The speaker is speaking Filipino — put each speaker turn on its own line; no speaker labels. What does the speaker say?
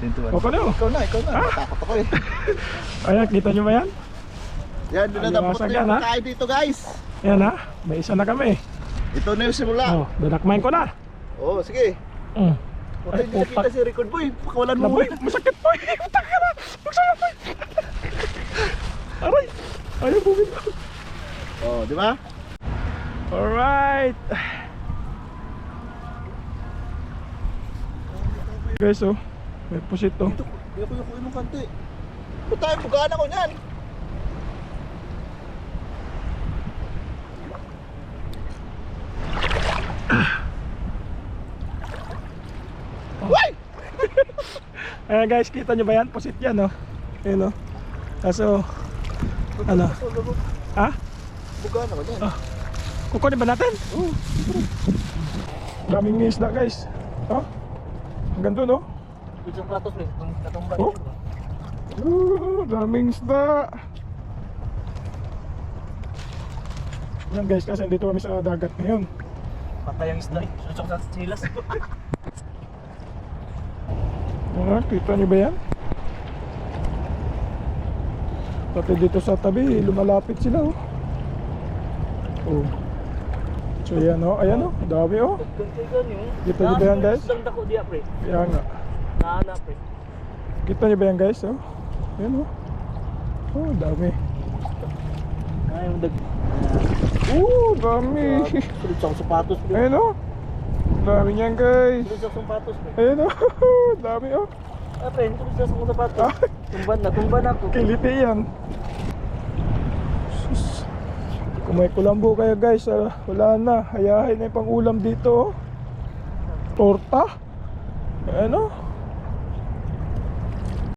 O ka na.
Ikaw na. Natakot ako eh.
Ayan, kita nyo ba yan?
Yan, doon na dapat
Aliwasagan,
yung
ha?
pagkain dito guys.
Ayan ha, may isa na kami.
Ito na yung simula.
Oh, dinakmain ko na.
Oo, sige.
Mm.
Ay, hindi nakita si record boy. Pakawalan mo
Naboy,
boy.
masakit boy. Utang ka na. Magsama boy. Aray. Ayaw bumili.
Oh, di ba?
Alright. Guys, oh. May pusit to.
Dito, hindi ako yung ng kanti. Ba't tayo bugaan ako niyan? Uy!
Ayan guys, kita nyo ba yan? Pusit yan, oh. Ayan, oh. Kaso, ano? Ha?
Bugaan ako niyan.
Ah. Kukunin ba natin? Oo. Daming isda guys. Oh. Hanggang doon, oh.
Isang platos rin. Katumba
Oh. Daming isda. Yan guys, kasi dito kami sa dagat ngayon.
Patay ang isda eh. Susok sa chilas.
Kita nyo ba yan? Pati dito sa tabi, lumalapit sila, oh. Oh. So yan, oh. Ayan, oh. Dami, oh. Kita nyo ba yan guys?
Dako dia pre.
Yan nga.
Naana pre.
Kita nyo ba yan guys, oh? Ayan, oh. Oh, dami.
Ay, yung dag.
Dami.
Sulit sa sapatos pre.
Ayan, oh. Dami niyan guys.
Sulit sa sapatos pre.
Ayan, oh. Dami, oh.
Ah pre, sulit sa sapatos. Tumban ako.
Kiliti yan. Sus. Kung may kulambo kayo guys, wala na. Hayahin na yung pang ulam dito, oh. Torta. Ayan, oh.